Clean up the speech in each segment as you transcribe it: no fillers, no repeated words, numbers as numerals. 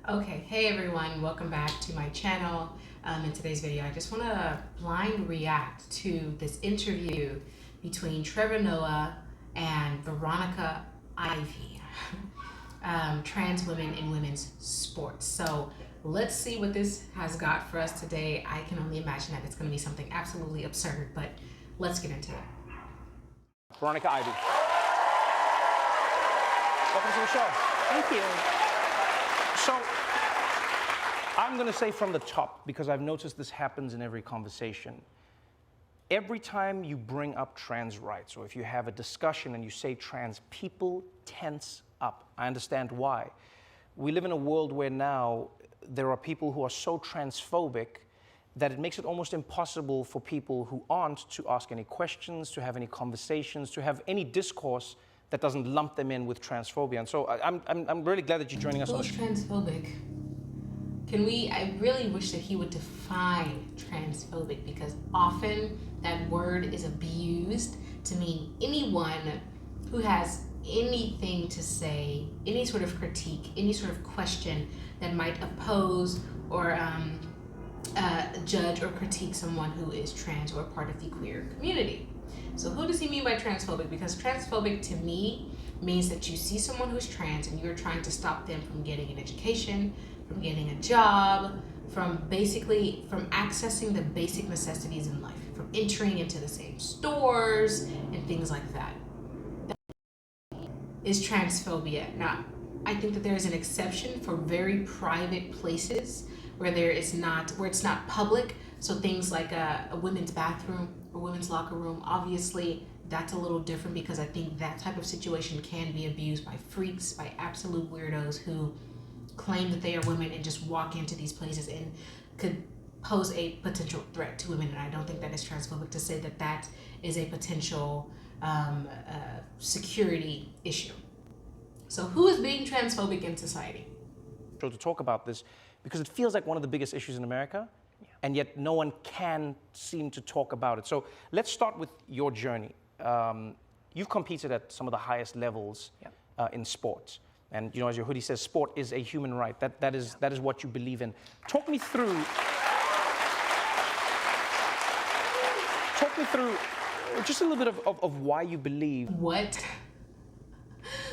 Okay, hey everyone, welcome back to my channel. In today's video, I just want to blind react to this interview between Trevor Noah and Veronica Ivy, trans women in women's sports. So let's see what this has got for us today. I can only imagine that it's going to be something absolutely absurd, but let's get into it. Veronica Ivy. Welcome to the show. Thank you. So, I'm going to say from the top, because I've noticed this happens in every conversation. Every time you bring up trans rights, or if you have a discussion and you say trans, people tense up. I understand why. We live in a world where now there are people who are so transphobic that it makes it almost impossible for people who aren't to ask any questions, to have any conversations, to have any discourse that doesn't lump them in with transphobia. And so I'm really glad that you're joining us on Who's this. transphobic? I really wish that he would define transphobic, because often that word is abused to mean anyone who has anything to say, any sort of critique, any sort of question that might oppose or judge or critique someone who is trans or part of the queer community. So who does he mean by transphobic? Because transphobic to me means that you see someone who's trans and you're trying to stop them from getting an education, from getting a job, from accessing the basic necessities in life, from entering into the same stores and things like that. That is transphobia. Now, I think that there is an exception for very private places where it's not public. So things like a women's bathroom or women's locker room, obviously that's a little different, because I think that type of situation can be abused by freaks, by absolute weirdos who claim that they are women and just walk into these places and could pose a potential threat to women. And I don't think that is transphobic to say that that is a potential security issue. So who is being transphobic in society? To talk about this, because it feels like one of the biggest issues in America, and yet no one can seem to talk about it. So let's start with your journey. You've competed at some of the highest levels in sports. And you know, as your hoodie says, sport is a human right. That is what you believe in. Talk me through just a little bit of why you believe. What?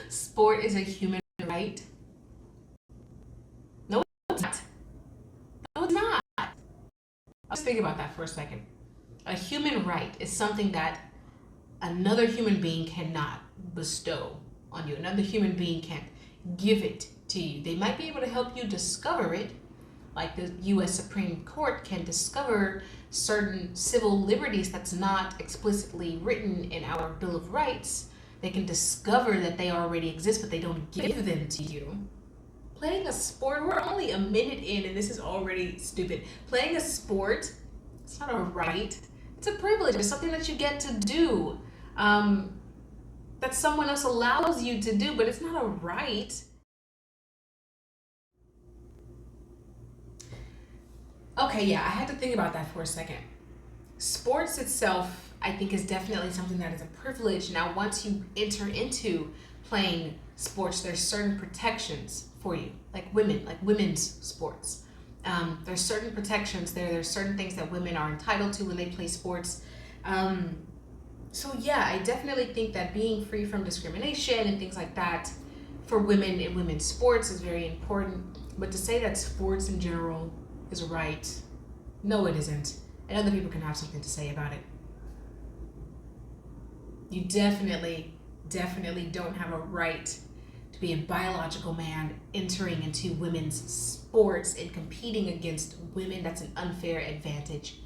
Sport is a human right? No, it's not. No, it's not. Let's think about that for a second. A human right is something that another human being cannot bestow on you. Another human being can't give it to you. They might be able to help you discover it, like the U.S. Supreme Court can discover certain civil liberties that's not explicitly written in our Bill of Rights. They can discover that they already exist, but they don't give them to you. Playing a sport, we're only a minute in and this is already stupid. Playing a sport, it's not a right. It's a privilege. It's something that you get to do. That someone else allows you to do, but it's not a right. Okay, yeah, I had to think about that for a second. Sports itself, I think, is definitely something that is a privilege. Now, once you enter into playing sports, there's certain protections for you, like women's sports. There's certain protections there. There's certain things that women are entitled to when they play sports. So yeah, I definitely think that being free from discrimination and things like that for women in women's sports is very important. But to say that sports in general is right, no, it isn't. And other people can have something to say about it. You definitely don't have a right to be a biological man entering into women's sports and competing against women. That's an unfair advantage.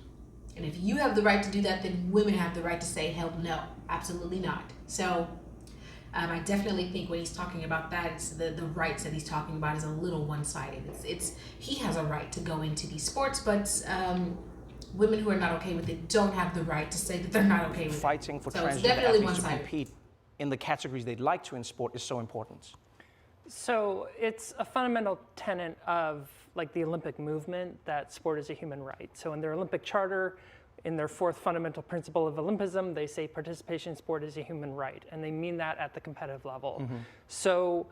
And if you have the right to do that, then women have the right to say, hell no, absolutely not. So I definitely think when he's talking about that, it's the rights that he's talking about is a little one-sided. He has a right to go into these sports, but women who are not okay with it don't have the right to say that they're not okay with it. Fighting for So it's transgender definitely athletes to one-sided. compete in the categories they'd like to in sport is so important. So it's a fundamental tenet of the Olympic movement that sport is a human right. So in their Olympic charter, in their fourth fundamental principle of Olympism, they say participation in sport is a human right, and they mean that at the competitive level. So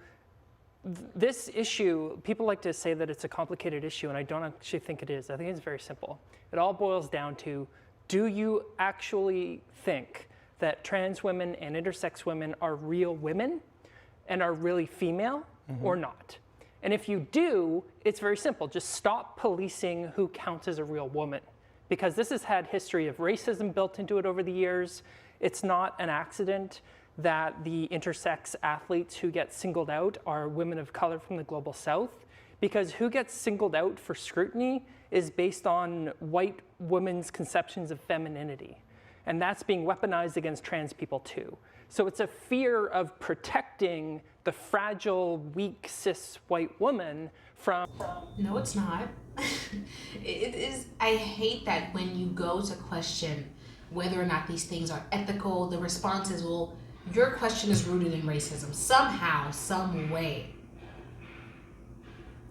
This issue, people like to say that it's a complicated issue, and I don't actually think it is. I think it's very simple. It all boils down to, do you actually think that trans women and intersex women are real women and are really female or not? And if you do, it's very simple. Just stop policing who counts as a real woman, because this has had history of racism built into it over the years. It's not an accident that the intersex athletes who get singled out are women of color from the global south, because who gets singled out for scrutiny is based on white women's conceptions of femininity. And that's being weaponized against trans people too. So it's a fear of protecting the fragile, weak, cis white woman from... No, it's not. It is. I hate that when you go to question whether or not these things are ethical, the response is, well, your question is rooted in racism somehow, some way.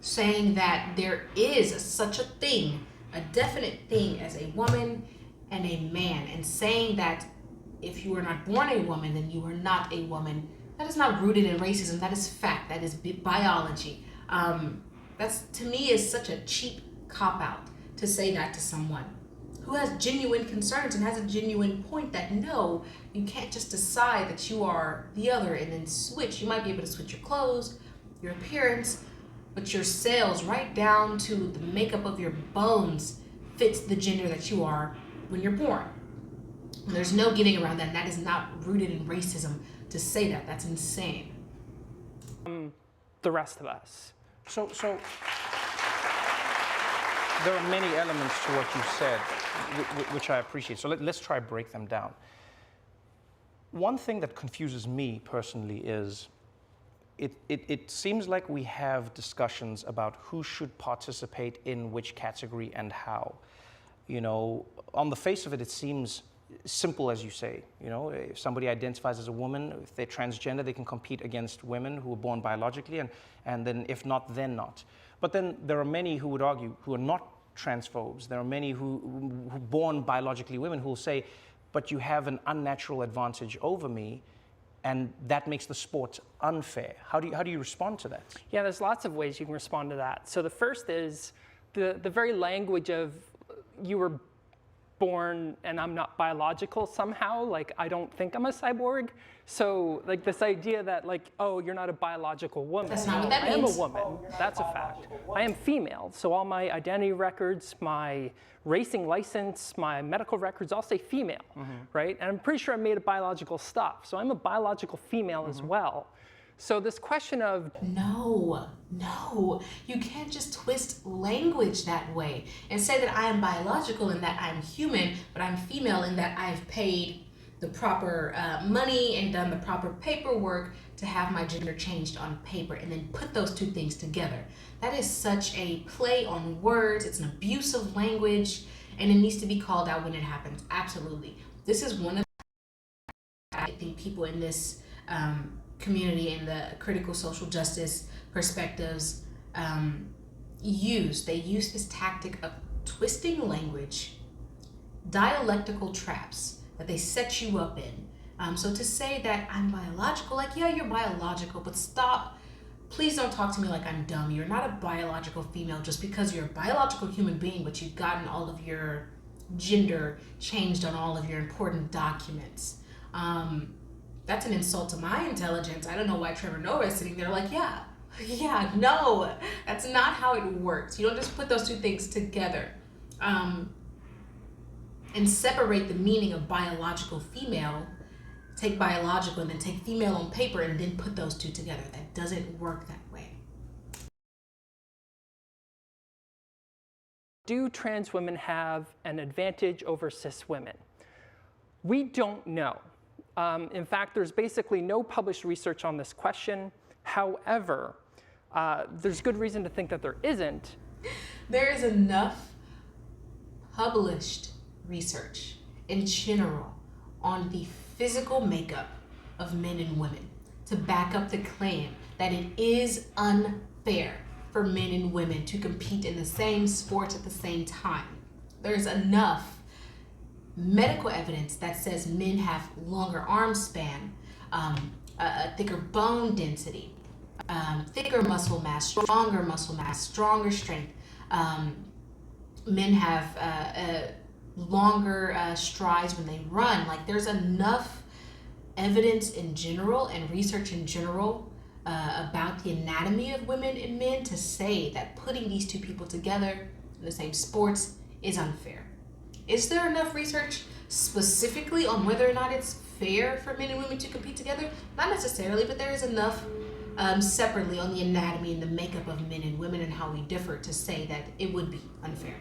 Saying that there is such a thing, a definite thing as a woman and a man, and saying that if you are not born a woman, then you are not a woman, that is not rooted in racism. That is fact. That is biology. That's, to me, is such a cheap cop-out to say that to someone who has genuine concerns and has a genuine point that no, you can't just decide that you are the other and then switch. You might be able to switch your clothes, your appearance, but your cells, right down to the makeup of your bones, fits the gender that you are when you're born. And there's no getting around that. And that is not rooted in racism to say that. That's insane. The rest of us. So there are many elements to what you said, which I appreciate. So let's try to break them down. One thing that confuses me personally is it seems like we have discussions about who should participate in which category and how. You know, on the face of it, it seems simple, as you say. You know, if somebody identifies as a woman, if they're transgender, they can compete against women who are born biologically, and then if not, then not. But then there are many who would argue who are not transphobes. There are many who born biologically women who will say, but you have an unnatural advantage over me, and that makes the sport unfair. How do you respond to that? Yeah, there's lots of ways you can respond to that. So the first is the very language of you were born and I'm not biological somehow, like I don't think I'm a cyborg. So like this idea that like, oh, you're not a biological woman. That's not what that means. I am a woman, that's a fact. I am female, so all my identity records, my racing license, my medical records all say female, right? And I'm pretty sure I'm made of biological stuff, so I'm a biological female as well. So this question of... No, you can't just twist language that way and say that I am biological and that I'm human, but I'm female and that I've paid the proper money and done the proper paperwork to have my gender changed on paper, and then put those two things together. That is such a play on words. It's an abuse of language, and it needs to be called out when it happens. Absolutely. This is one of the, I think, people in this community and the critical social justice perspectives use this tactic of twisting language, dialectical traps that they set you up in. So to say that I'm biological, like, yeah, you're biological, but stop. Please don't talk to me like I'm dumb. You're not a biological female just because you're a biological human being, but you've gotten all of your gender changed on all of your important documents. That's an insult to my intelligence. I don't know why Trevor Noah is sitting there like, yeah, no, that's not how it works. You don't just put those two things together and separate the meaning of biological female, take biological and then take female on paper and then put those two together. That doesn't work that way. Do trans women have an advantage over cis women? We don't know. In fact, there's basically no published research on this question. However, there's good reason to think that there isn't. There is enough published research in general on the physical makeup of men and women to back up the claim that it is unfair for men and women to compete in the same sports at the same time. There's enough medical evidence that says men have longer arm span, a thicker bone density, thicker muscle mass, stronger strength. Men have longer strides when they run. Like, there's enough evidence in general and research in general about the anatomy of women and men to say that putting these two people together in the same sports is unfair. Is there enough research specifically on whether or not it's fair for men and women to compete together? Not necessarily, but there is enough separately on the anatomy and the makeup of men and women and how we differ to say that it would be unfair.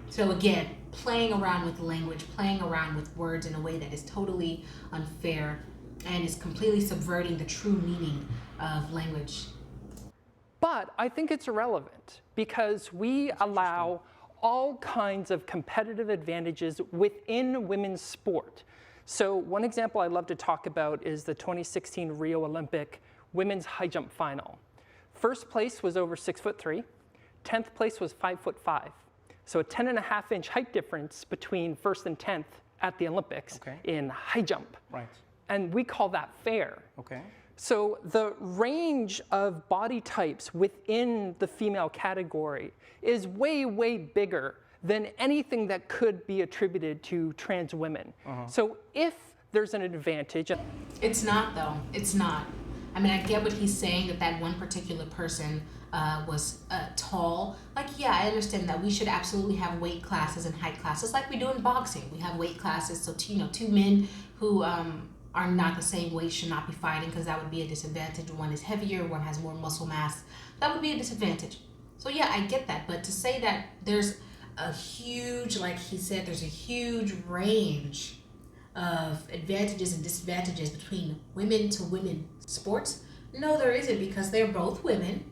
So again, playing around with language, playing around with words in a way that is totally unfair and is completely subverting the true meaning of language. But I think it's irrelevant because we allow all kinds of competitive advantages within women's sport. So one example I love to talk about is the 2016 Rio Olympic women's high jump final. First place was over 6'3", 10th place was 5'5". So a 10.5-inch height difference between first and 10th at the Olympics in high jump. Right. And we call that fair. Okay. So the range of body types within the female category is way, way bigger than anything that could be attributed to trans women. So if there's an advantage. It's not, though. It's not. I mean, I get what he's saying, that one particular person was tall. Like, yeah, I understand that we should absolutely have weight classes and height classes like we do in boxing. We have weight classes, so two men who are not the same weight should not be fighting because that would be a disadvantage. One is heavier, one has more muscle mass. That would be a disadvantage. So yeah, I get that. But to say that there's a huge, like he said, there's a huge range of advantages and disadvantages between women to women sports, no, there isn't, because they're both women.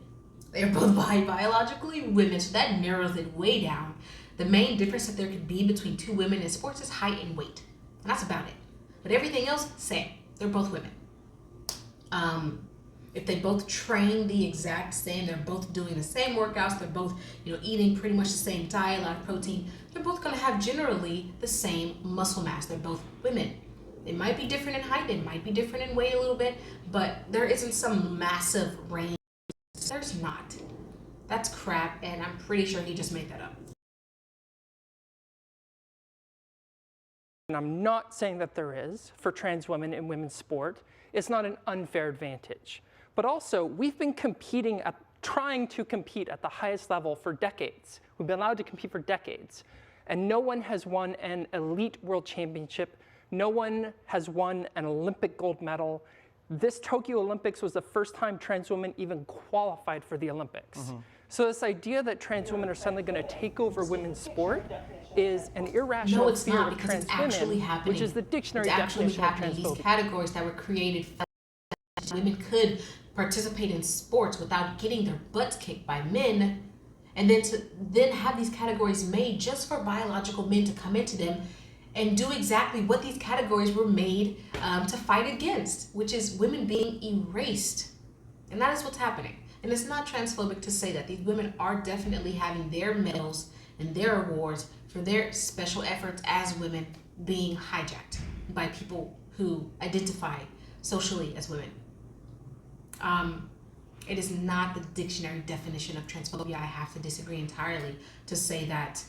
They're both biologically women, so that narrows it way down. The main difference that there could be between two women in sports is height and weight. And that's about it. But everything else, same. They're both women. If they both train the exact same, they're both doing the same workouts, they're both eating pretty much the same diet, a lot of protein, they're both going to have generally the same muscle mass. They're both women. It might be different in height, it might be different in weight a little bit, but there isn't some massive range. There's not. That's crap, and I'm pretty sure he just made that up. And I'm not saying that there is for trans women in women's sport. It's not an unfair advantage. But also, we've been trying to compete at the highest level for decades. We've been allowed to compete for decades. And no one has won an elite world championship. No one has won an Olympic gold medal. This Tokyo Olympics was the first time trans women even qualified for the Olympics. So this idea that trans women are suddenly going to take over women's sport is an irrational fear of trans women, which is the dictionary definition of transphobia. These categories that were created, women could participate in sports without getting their butts kicked by men, and then have these categories made just for biological men to come into them and do exactly what these categories were made to fight against, which is women being erased. And that is what's happening. And it's not transphobic to say that. These women are definitely having their medals and their awards for their special efforts as women being hijacked by people who identify socially as women. It is not the dictionary definition of transphobia. I have to disagree entirely to say that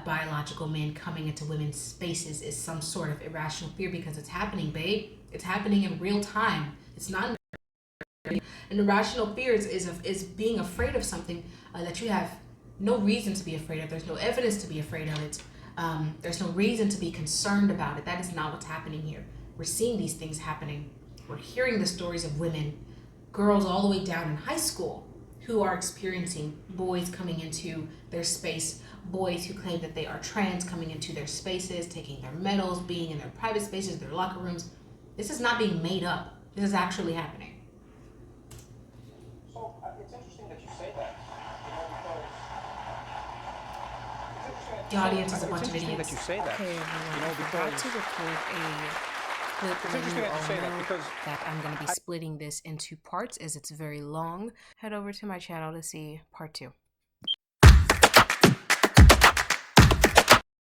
biological men coming into women's spaces is some sort of irrational fear, because it's happening, babe. It's happening in real time. It's not an irrational fear is being afraid of something that you have no reason to be afraid of. There's no evidence to be afraid of it. There's no reason to be concerned about it. That is not what's happening here. We're seeing these things happening. We're hearing the stories of women, girls all the way down in high school, who are experiencing boys coming into their space, boys who claim that they are trans coming into their spaces, taking their medals, being in their private spaces, their locker rooms. This is not being made up. This is actually happening. So it's interesting that you say that. The audience is a bunch of idiots. idiots. That you say that. Okay, everyone, I forgot to record a clip letting you all know that I'm going to be splitting this into parts as it's very long. Head over to my channel to see part 2.